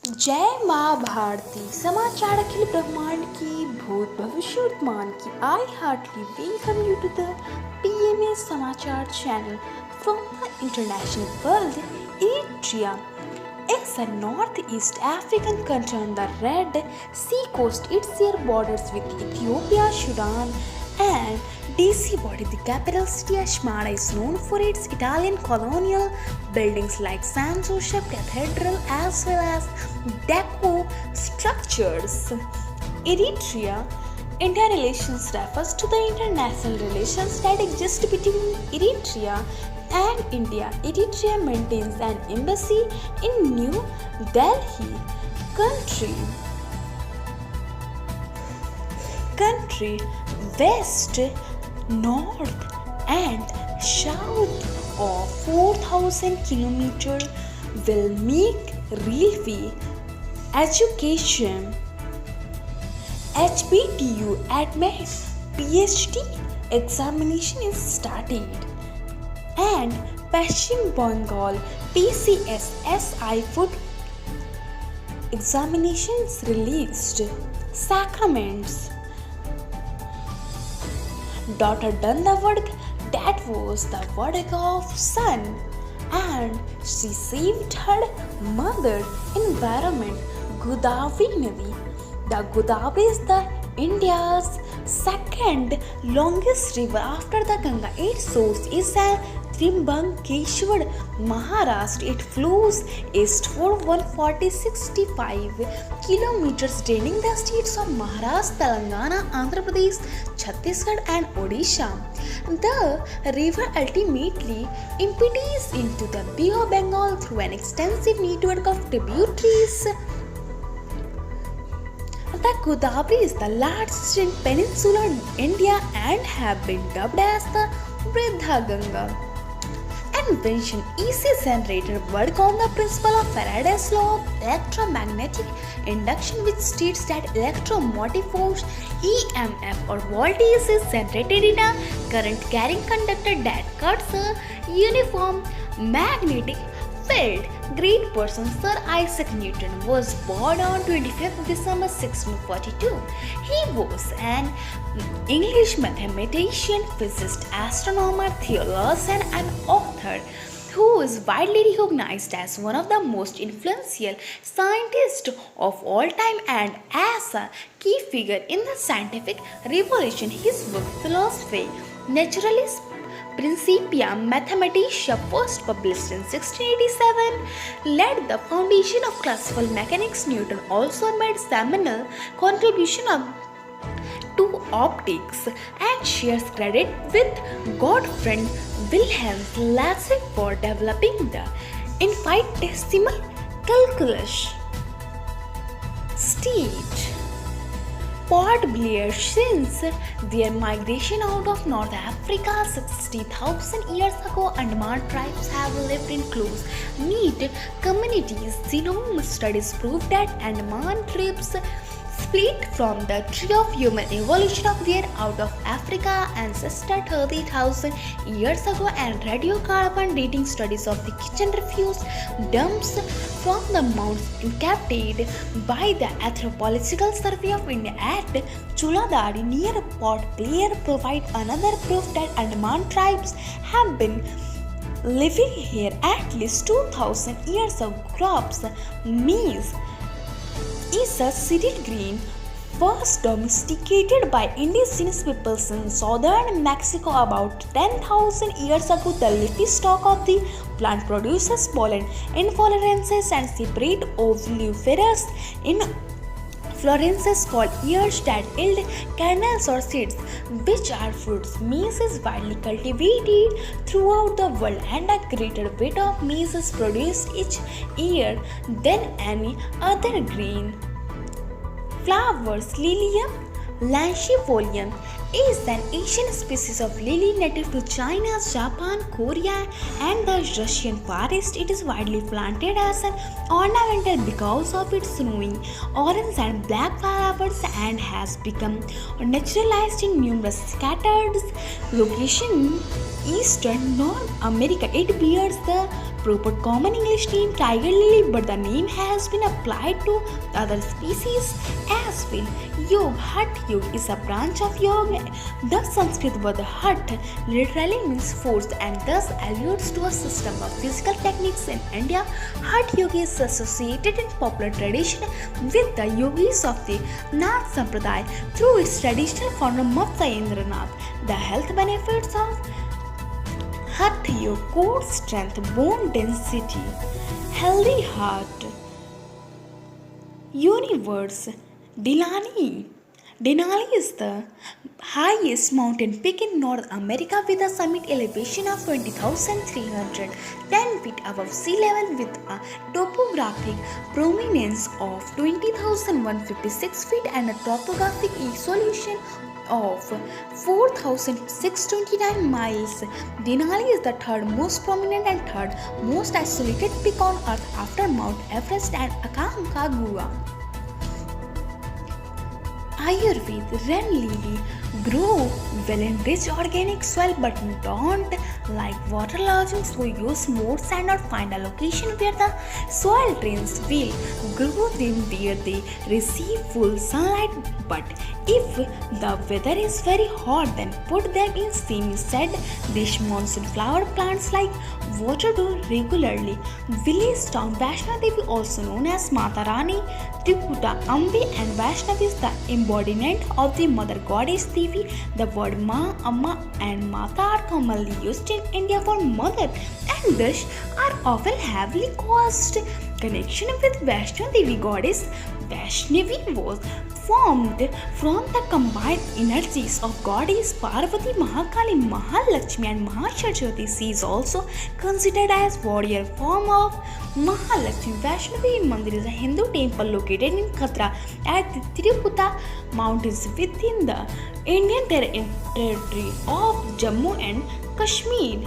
जय माँ भारती समाचार अखिल ब्रह्मांड की भूत भविष्य वर्तमान की I heartly welcome you to the PMA समाचार channel from the international world. Eritrea is a northeast African country on the Red Sea coast. It shares borders with Ethiopia, Sudan, and DC body. The capital city Asmara is known for its Italian colonial buildings like San Joseph Cathedral as well as deco structures. Eritrea interrelations refers to the international relations that exist between Eritrea and India. Eritrea maintains an embassy in New Delhi. Country west, north, and south of 4,000 km will make railway, education, HBTU admit PhD examination is started, and Paschim Bengal PCSSI food examinations released. Sacraments. Daughter done the work that was the work of son, and she saved her mother environment. Godavari Nadi. The Godavari is the India's second longest river after the Ganga. Its source is at Trimbakeshwar, Maharashtra. It flows east for 165 kilometers, draining the states of Maharashtra, Telangana, Andhra Pradesh, Chhattisgarh, and Odisha. The river ultimately empties into the Bay of Bengal through an extensive network of tributaries. The Godavari is the largest in peninsular India and have been dubbed as the Vridha Ganga. Invention. EC generator work on the principle of Faraday's law of electromagnetic induction, which states that electromotive force EMF or voltage is generated in a current carrying conductor that cuts a uniform magnetic field. Great person Sir Isaac Newton was born on 25th December 1642. He was an English mathematician, physicist, astronomer, theologian, and author who is widely recognized as one of the most influential scientists of all time and as a key figure in the scientific revolution. His book Philosophy Naturalis Principia Mathematica, first published in 1687, laid the foundation of classical mechanics. Newton also made seminal contribution to optics and shares credit with Gottfried Wilhelm Leibniz for developing the infinitesimal calculus. State. Port Blair. Since their migration out of North Africa 60,000 years ago, Andaman tribes have lived in close knit communities. Genome studies prove that Andaman tribes split from the tree of human evolution of their out of Africa ancestor 30,000 years ago, and radiocarbon dating studies of the kitchen refuse dumps from the mounds inhabited by the Anthropological Survey of India at Chuladari near Port Blair provide another proof that Andaman tribes have been living here at least 2,000 years ago. Crops. Maize is a cereal grain first domesticated by indigenous peoples in southern Mexico about 10,000 years ago. The leafy stalk of the plant produces pollen inflorescences and separate ovuliferous inflorescences called ears that yield kernels or seeds, which are fruits. Maize is widely cultivated throughout the world, and a greater weight of maize is produced each year than any other grain. Flowers. Lilium lancifolium is an Asian species of lily native to China, Japan, Korea, and the Russian Far East. It is widely planted as an ornamental because of its snowing orange and black flowers, and has become naturalized in numerous scattered locations in eastern North America. It bears the proper common English name tiger lily, but the name has been applied to other species as well. Yoga, Hatha Yoga is a branch of yoga. The Sanskrit word Hatha literally means force and thus alludes to a system of physical techniques in India. Hatha Yoga is associated in popular tradition with the yogis of the Nath Sampradaya through its traditional founder Matsyendranath. The health benefits of Hatha Yoga: core strength, bone density, healthy heart. Universe. Denali is the highest mountain peak in North America with a summit elevation of 20,310 feet above sea level with a topographic prominence of 20,156 feet and a topographic solution of 4,629 miles. Denali is the third most prominent and third most isolated peak on earth after Mount Everest and Aconcagua. Ayurveda: Ren lily grow well in rich organic soil but don't like waterlogging, so use more sand or find a location where the soil drains will grow them where they receive full sunlight. But if the weather is very hot, then put them in semi-shade. These monsoon flower plants like water do regularly. Village town Vaishnav Devi, also known as Mata Rani, Tripura, Ambe and Vaishnav is the embodiment of the mother goddess Devi. The word Ma, Amma and Mata are commonly used in India for mother and thus are often heavily caused connection with Vaishnav Devi goddess. Vaishnavi was formed from the combined energies of goddess Parvati, Mahakali, Mahalakshmi and Mahasaraswati. She is also considered as warrior form of Mahalakshmi. Vaishnavi Mandir is a Hindu temple located in Khatra at the Tirupata mountains within the Indian territory of Jammu and Kashmir.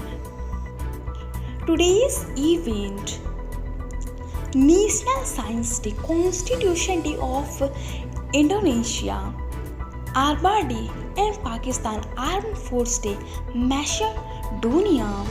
Today's event: National Science Day, Constitution Day of Indonesia, Arbor Day in Pakistan, Armed Force Day, Macedonia,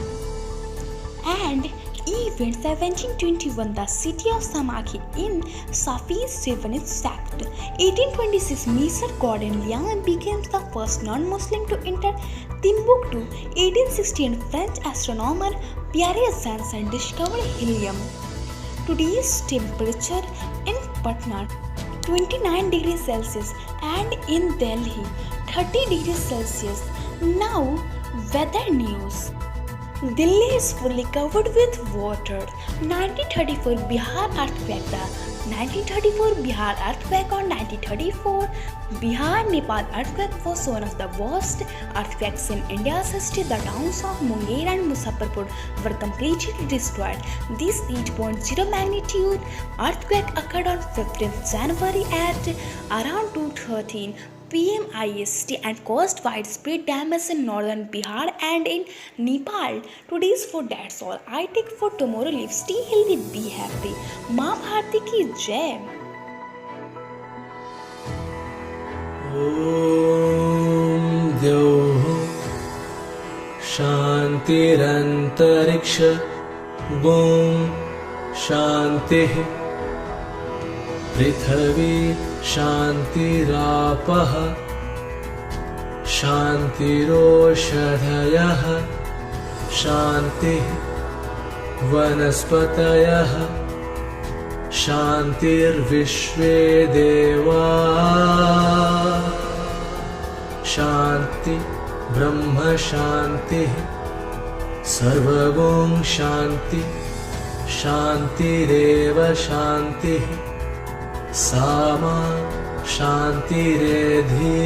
and event 1721, the city of Samakhi in Safi's Safavid sect. 1826, Mr. Gordon Liang became the first non-Muslim to enter Timbuktu. 1816, French astronomer Pierre Sanson discovered helium. Today's temperature in Patna 29 degrees Celsius and in Delhi 30 degrees Celsius. Now weather news. Delhi is fully covered with water. 1934 Bihar earthquake. The 1934 Bihar earthquake on 1934 Bihar Nepal earthquake was one of the worst earthquakes in India's history. The towns of Munger and Muzaffarpur were completely destroyed. This 8.0 magnitude earthquake occurred on 15th January at around 2:13 PM IST and caused widespread damage in northern Bihar and in Nepal. Today's food, that's all I take for tomorrow. Live, stay healthy, be happy. माँ भारती की जय. ॐ द्यौः शान्तिरन्तरिक्ष ॐ शान्तिः पृथिवी शान्तिरापः शान्तिरोषधयः शान्तिः वनस्पतयः शान्तिर्विश्वे देवा शान्ति ब्रह्म शान्तिः सर्वगुण शान्ति शान्तिरेव शान्तिः सामा शान्तिरेधि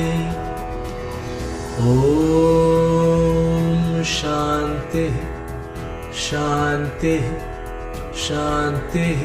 ॐ शान्तिः शान्तिः शान्तिः